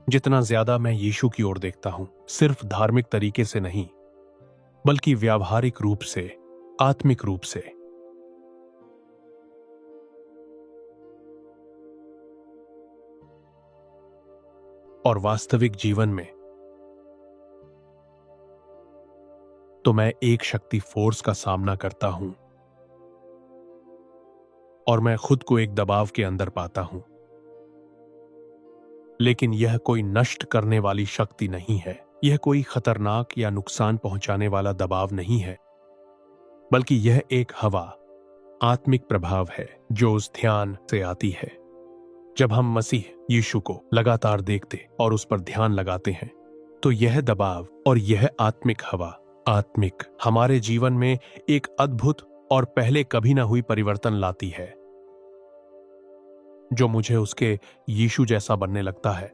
जितना ज्यादा मैं यीशु की ओर देखता हूं, सिर्फ धार्मिक तरीके से नहीं, बल्कि व्यावहारिक रूप से, आत्मिक रूप से, और वास्तविक जीवन में, तो मैं एक शक्ति फोर्स का सामना करता हूं और मैं खुद को एक दबाव के अंदर पाता हूं। लेकिन यह कोई नष्ट करने वाली शक्ति नहीं है, यह कोई खतरनाक या नुकसान पहुंचाने वाला दबाव नहीं है, बल्कि यह एक हवा, आत्मिक प्रभाव है जो उस ध्यान से आती है। जब हम मसीह यीशु को लगातार देखते और उस पर ध्यान लगाते हैं, तो यह दबाव और यह आत्मिक हवा, आत्मिक, हमारे जीवन में एक अद्भुत और पहले कभी ना हुई परिवर्तन लाती है, जो मुझे उसके यीशु जैसा बनने लगता है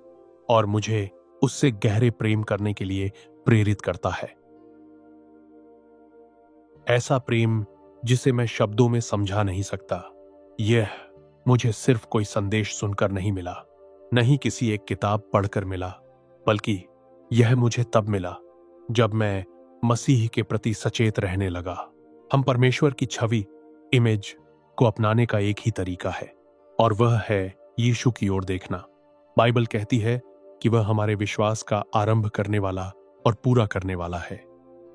और मुझे उससे गहरे प्रेम करने के लिए प्रेरित करता है। ऐसा प्रेम जिसे मैं शब्दों में समझा नहीं सकता। यह मुझे सिर्फ कोई संदेश सुनकर नहीं मिला, नहीं किसी एक किताब पढ़कर मिला, बल्कि यह मुझे तब मिला जब मैं मसीह के प्रति सचेत रहने लगा। हम परमेश्वर की छवि, इमेज को अपनाने का एक ही तरीका है, और वह है यीशु की ओर देखना। बाइबल कहती है कि वह हमारे विश्वास का आरंभ करने वाला और पूरा करने वाला है।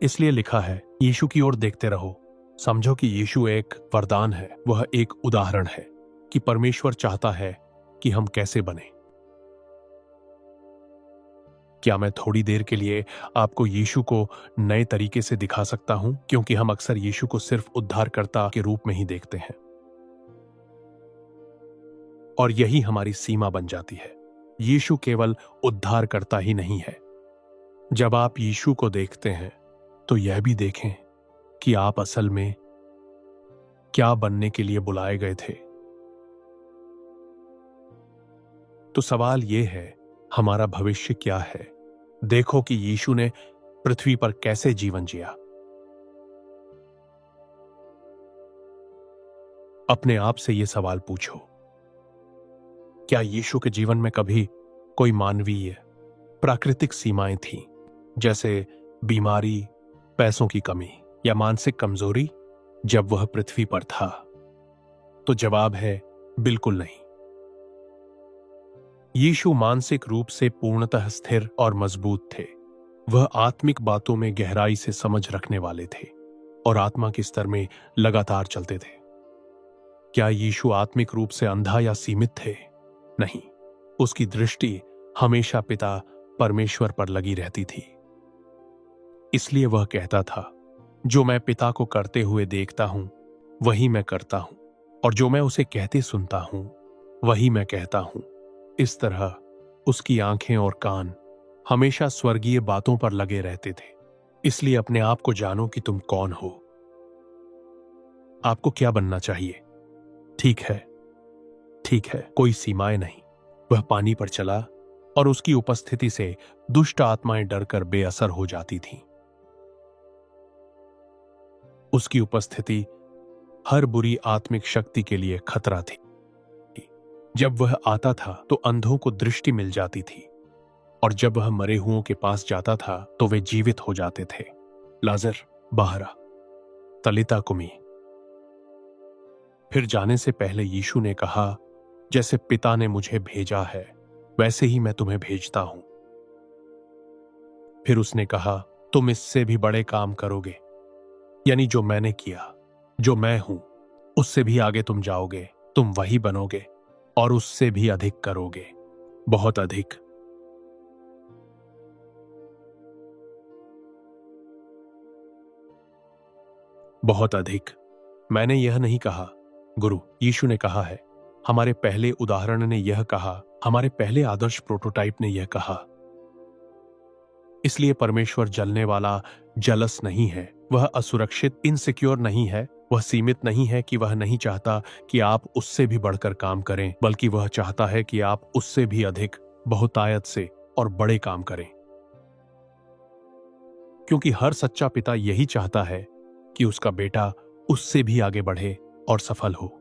इसलिए लिखा है, यीशु की ओर देखते रहो। समझो कि यीशु एक वरदान है, वह एक उदाहरण है कि परमेश्वर चाहता है कि हम कैसे बने। क्या मैं थोड़ी देर के लिए आपको यीशु को नए तरीके से दिखा सकता हूं? क्योंकि हम अक्सर यीशु को सिर्फ उद्धारकर्ता के रूप में ही देखते हैं, और यही हमारी सीमा बन जाती है। यीशु केवल उद्धारकर्ता ही नहीं है। जब आप यीशु को देखते हैं, तो यह भी देखें कि आप असल में क्या बनने के लिए बुलाए गए थे। तो सवाल यह है, हमारा भविष्य क्या है? देखो कि यीशु ने पृथ्वी पर कैसे जीवन जिया। अपने आप से यह सवाल पूछो, क्या यीशु के जीवन में कभी कोई मानवीय, प्राकृतिक सीमाएं थीं, जैसे बीमारी, पैसों की कमी या मानसिक कमजोरी जब वह पृथ्वी पर था? तो जवाब है, बिल्कुल नहीं। यीशु मानसिक रूप से पूर्णतः स्थिर और मजबूत थे। वह आत्मिक बातों में गहराई से समझ रखने वाले थे और आत्मा के स्तर में लगातार चलते थे। क्या यीशु आत्मिक रूप से अंधा या सीमित थे? नहीं, उसकी दृष्टि हमेशा पिता परमेश्वर पर लगी रहती थी। इसलिए वह कहता था, जो मैं पिता को करते हुए देखता हूं, वही मैं करता हूं, और जो मैं उसे कहते सुनता हूं, वही मैं कहता हूं। इस तरह उसकी आंखें और कान हमेशा स्वर्गीय बातों पर लगे रहते थे। इसलिए अपने आप को जानो कि तुम कौन हो। आपको क्या बनना चाहिए? ठीक है, कोई सीमाएं नहीं। वह पानी पर चला और उसकी उपस्थिति से दुष्ट आत्माएं डरकर बेअसर हो जाती थीं। उसकी उपस्थिति हर बुरी आत्मिक शक्ति के लिए खतरा थी। जब वह आता था तो अंधों को दृष्टि मिल जाती थी, और जब वह मरे हुओं के पास जाता था तो वे जीवित हो जाते थे। लाजर बाहर आ, तलिता कुमी। फिर जाने से पहले यीशु ने कहा, जैसे पिता ने मुझे भेजा है, वैसे ही मैं तुम्हें भेजता हूं। फिर उसने कहा, तुम इससे भी बड़े काम करोगे, यानी जो मैंने किया, जो मैं हूं, उससे भी आगे तुम जाओगे। तुम वही बनोगे और उससे भी अधिक करोगे, बहुत अधिक। बहुत अधिक। मैंने यह नहीं कहा, गुरु, यीशु ने कहा है। हमारे पहले उदाहरण ने यह कहा, हमारे पहले आदर्श प्रोटोटाइप ने यह कहा। इसलिए परमेश्वर जलने वाला जलस नहीं है, वह असुरक्षित, इनसिक्योर नहीं है, वह सीमित नहीं है कि वह नहीं चाहता कि आप उससे भी बढ़कर काम करें, बल्कि वह चाहता है कि आप उससे भी अधिक, बहुतायत से और बड़े काम करें। क्योंकि हर सच्चा पिता यही चाहता है कि उसका बेटा उससे भी आगे बढ़े और सफल हो।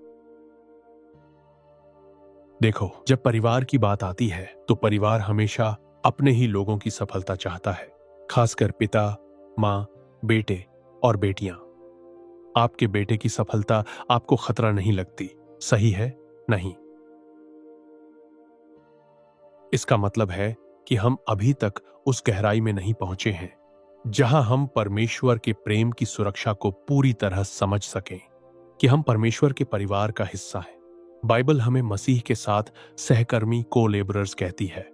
देखो, जब परिवार की बात आती है तो परिवार हमेशा अपने ही लोगों की सफलता चाहता है, खासकर पिता, मां, बेटे और बेटियां। आपके बेटे की सफलता आपको खतरा नहीं लगती, सही है? नहीं। इसका मतलब है कि हम अभी तक उस गहराई में नहीं पहुंचे हैं जहां हम परमेश्वर के प्रेम की सुरक्षा को पूरी तरह समझ सकें, कि हम परमेश्वर के परिवार का हिस्सा हैं। बाइबल हमें मसीह के साथ सहकर्मी, को लेबरर्स कहती है।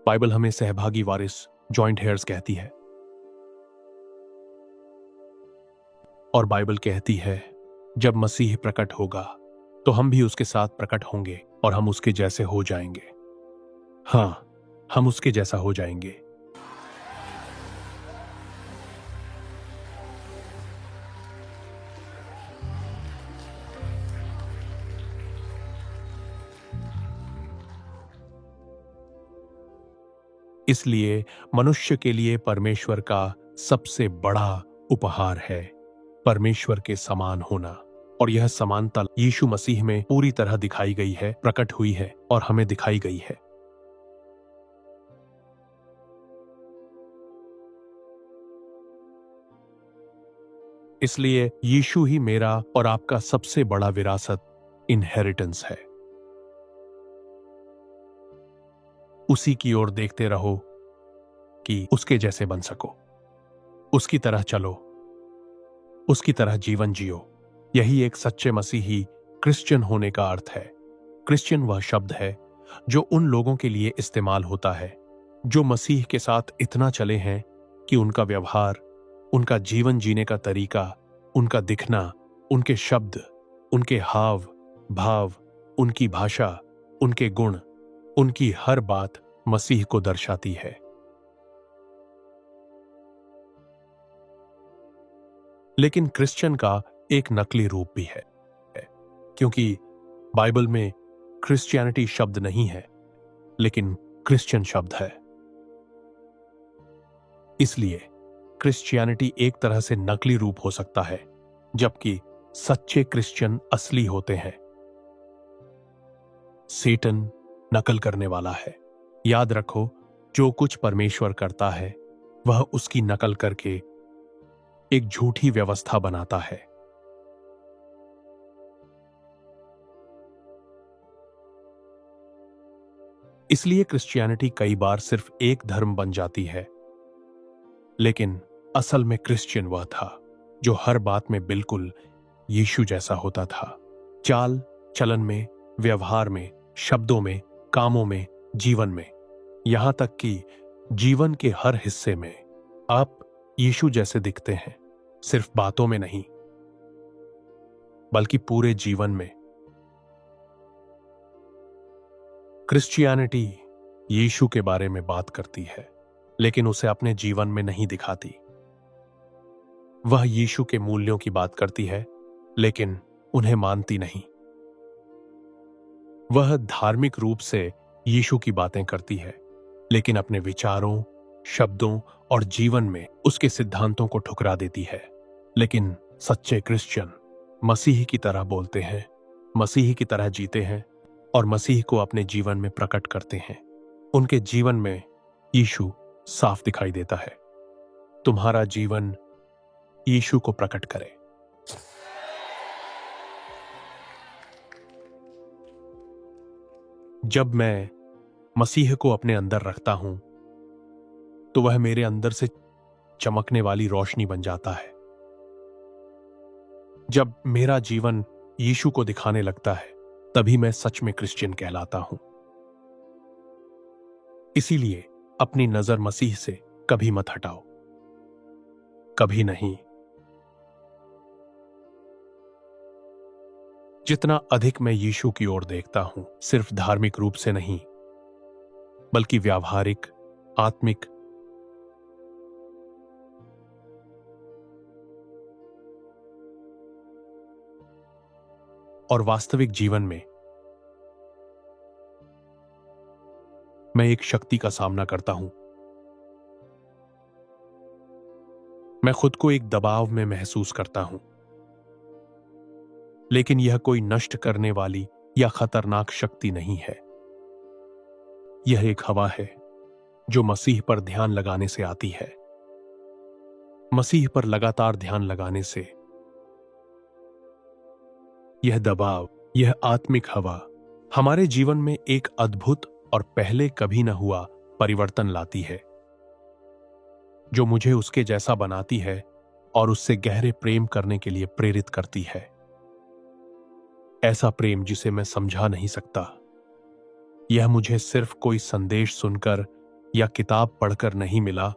बाइबल हमें सहभागी वारिस, जॉइंट हेयर्स कहती है। और बाइबल कहती है जब मसीह प्रकट होगा तो हम भी उसके साथ प्रकट होंगे और हम उसके जैसे हो जाएंगे। हां, हम उसके जैसा हो जाएंगे। इसलिए मनुष्य के लिए परमेश्वर का सबसे बड़ा उपहार है परमेश्वर के समान होना। और यह समानता यीशु मसीह में पूरी तरह दिखाई गई है, प्रकट हुई है और हमें दिखाई गई है। इसलिए यीशु ही मेरा और आपका सबसे बड़ा विरासत, इनहेरिटेंस है। उसी की ओर देखते रहो कि उसके जैसे बन सको, उसकी तरह चलो, उसकी तरह जीवन जियो। यही एक सच्चे मसीही क्रिश्चियन होने का अर्थ है। क्रिश्चियन वह शब्द है जो उन लोगों के लिए इस्तेमाल होता है जो मसीह के साथ इतना चले हैं कि उनका व्यवहार, उनका जीवन जीने का तरीका, उनका दिखना, उनके शब्द, उनके हाव भाव, उनकी भाषा, उनके गुण, उनकी हर बात मसीह को दर्शाती है। लेकिन क्रिश्चियन का एक नकली रूप भी है, क्योंकि बाइबल में क्रिश्चियनिटी शब्द नहीं है, लेकिन क्रिश्चियन शब्द है। इसलिए क्रिश्चियनिटी एक तरह से नकली रूप हो सकता है, जबकि सच्चे क्रिश्चियन असली होते हैं। सेटन नकल करने वाला है। याद रखो, जो कुछ परमेश्वर करता है वह उसकी नकल करके एक झूठी व्यवस्था बनाता है। इसलिए क्रिश्चियनिटी कई बार सिर्फ एक धर्म बन जाती है, लेकिन असल में क्रिश्चियन वह था जो हर बात में बिल्कुल यीशु जैसा होता था। चाल चलन में, व्यवहार में, शब्दों में, कामों में, जीवन में, यहां तक कि जीवन के हर हिस्से में आप यीशु जैसे दिखते हैं। सिर्फ बातों में नहीं, बल्कि पूरे जीवन में। क्रिश्चियनिटी यीशु के बारे में बात करती है, लेकिन उसे अपने जीवन में नहीं दिखाती। वह यीशु के मूल्यों की बात करती है, लेकिन उन्हें मानती नहीं। वह धार्मिक रूप से यीशु की बातें करती है, लेकिन अपने विचारों, शब्दों और जीवन में उसके सिद्धांतों को ठुकरा देती है। लेकिन सच्चे क्रिश्चियन मसीह की तरह बोलते हैं, मसीह की तरह जीते हैं और मसीह को अपने जीवन में प्रकट करते हैं। उनके जीवन में यीशु साफ दिखाई देता है। तुम्हारा जीवन यीशु को प्रकट करे। जब मैं मसीह को अपने अंदर रखता हूं, तो वह मेरे अंदर से चमकने वाली रोशनी बन जाता है। जब मेरा जीवन यीशु को दिखाने लगता है, तभी मैं सच में क्रिश्चियन कहलाता हूं। इसीलिए अपनी नजर मसीह से कभी मत हटाओ, कभी नहीं। जितना अधिक मैं यीशु की ओर देखता हूं, सिर्फ धार्मिक रूप से नहीं, बल्कि व्यावहारिक, आत्मिक और वास्तविक जीवन में, मैं एक शक्ति का सामना करता हूं। मैं खुद को एक दबाव में महसूस करता हूं, लेकिन यह कोई नष्ट करने वाली या खतरनाक शक्ति नहीं है। यह एक हवा है जो मसीह पर ध्यान लगाने से आती है। मसीह पर लगातार ध्यान लगाने से यह दबाव, यह आत्मिक हवा हमारे जीवन में एक अद्भुत और पहले कभी न हुआ परिवर्तन लाती है, जो मुझे उसके जैसा बनाती है और उससे गहरे प्रेम करने के लिए प्रेरित करती है। ऐसा प्रेम जिसे मैं समझा नहीं सकता। यह मुझे सिर्फ कोई संदेश सुनकर या किताब पढ़कर नहीं मिला,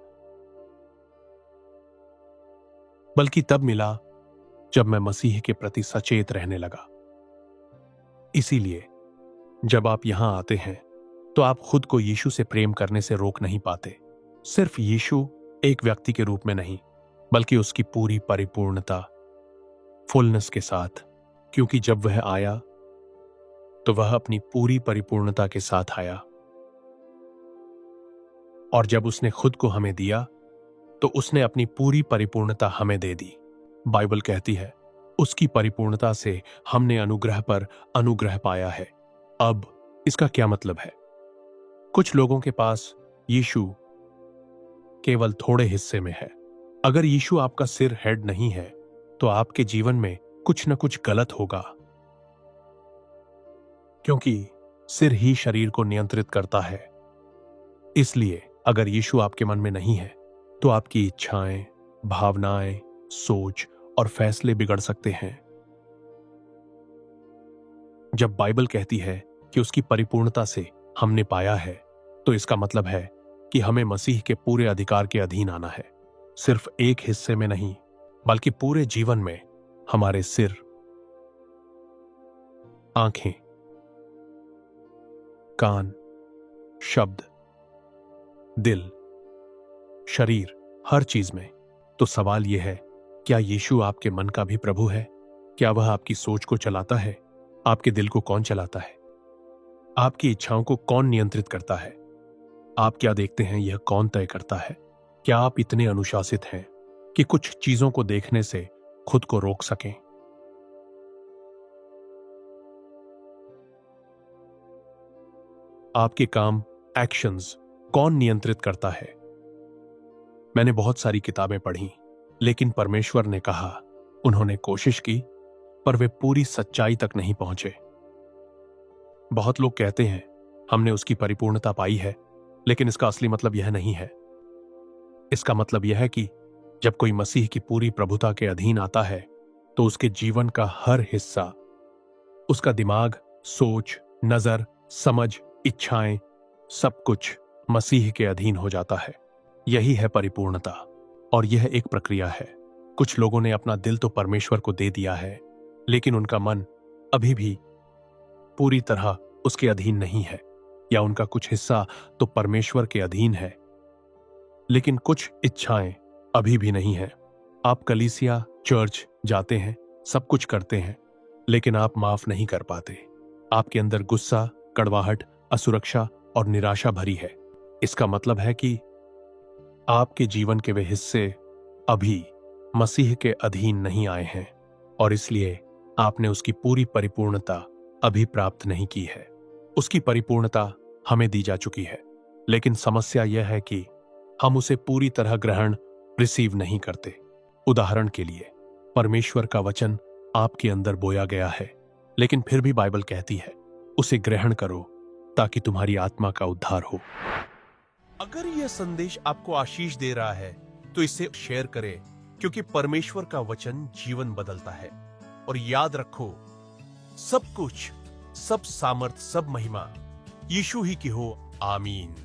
बल्कि तब मिला जब मैं मसीह के प्रति सचेत रहने लगा। इसीलिए जब आप यहां आते हैं तो आप खुद को यीशु से प्रेम करने से रोक नहीं पाते। सिर्फ यीशु एक व्यक्ति के रूप में नहीं, बल्कि उसकी पूरी परिपूर्णता, फुलनेस के साथ, क्योंकि जब वह आया तो वह अपनी पूरी परिपूर्णता के साथ आया। और जब उसने खुद को हमें दिया तो उसने अपनी पूरी परिपूर्णता हमें दे दी। बाइबल कहती है उसकी परिपूर्णता से हमने अनुग्रह पर अनुग्रह पाया है। अब इसका क्या मतलब है? कुछ लोगों के पास यीशु केवल थोड़े हिस्से में है। अगर यीशु आपका सिर, हेड नहीं है तो आपके जीवन में कुछ न कुछ गलत होगा, क्योंकि सिर ही शरीर को नियंत्रित करता है। इसलिए अगर यीशु आपके मन में नहीं है तो आपकी इच्छाएं, भावनाएं, सोच और फैसले बिगड़ सकते हैं। जब बाइबल कहती है कि उसकी परिपूर्णता से हमने पाया है, तो इसका मतलब है कि हमें मसीह के पूरे अधिकार के अधीन आना है। सिर्फ एक हिस्से में नहीं, बल्कि पूरे जीवन में। हमारे सिर, आंखें, कान, शब्द, दिल, शरीर, हर चीज में। तो सवाल यह है, क्या यीशु आपके मन का भी प्रभु है? क्या वह आपकी सोच को चलाता है? आपके दिल को कौन चलाता है? आपकी इच्छाओं को कौन नियंत्रित करता है? आप क्या देखते हैं यह कौन तय करता है? क्या आप इतने अनुशासित हैं कि कुछ चीजों को देखने से खुद को रोक सकें? आपके काम, एक्शंस कौन नियंत्रित करता है? मैंने बहुत सारी किताबें पढ़ी, लेकिन परमेश्वर ने कहा, उन्होंने कोशिश की, पर वे पूरी सच्चाई तक नहीं पहुंचे। बहुत लोग कहते हैं हमने उसकी परिपूर्णता पाई है, लेकिन इसका असली मतलब यह नहीं है। इसका मतलब यह है कि जब कोई मसीह की पूरी प्रभुता के अधीन आता है तो उसके जीवन का हर हिस्सा, उसका दिमाग, सोच, नजर, समझ, इच्छाएं, सब कुछ मसीह के अधीन हो जाता है। यही है परिपूर्णता, और यह एक प्रक्रिया है। कुछ लोगों ने अपना दिल तो परमेश्वर को दे दिया है, लेकिन उनका मन अभी भी पूरी तरह उसके अधीन नहीं है, या उनका कुछ हिस्सा तो परमेश्वर के अधीन है, लेकिन कुछ इच्छाएं अभी भी नहीं है। आप कलीसिया, चर्च जाते हैं, सब कुछ करते हैं, लेकिन आप माफ नहीं कर पाते। आपके अंदर गुस्सा, कड़वाहट, असुरक्षा और निराशा भरी है। इसका मतलब है कि आपके जीवन के वे हिस्से अभी मसीह के अधीन नहीं आए हैं, और इसलिए आपने उसकी पूरी परिपूर्णता अभी प्राप्त नहीं की है। उसकी परिपूर्णता हमें दी जा चुकी है, लेकिन समस्या यह है कि हम उसे पूरी तरह ग्रहण, रिसीव नहीं करते। उदाहरण के लिए, परमेश्वर का वचन आपके अंदर बोया गया है, लेकिन फिर भी बाइबल कहती है उसे ग्रहण करो ताकि तुम्हारी आत्मा का उद्धार हो। अगर यह संदेश आपको आशीष दे रहा है तो इसे शेयर करें, क्योंकि परमेश्वर का वचन जीवन बदलता है। और याद रखो, सब कुछ, सब सामर्थ, सब महिमा यीशु ही की हो। आमीन।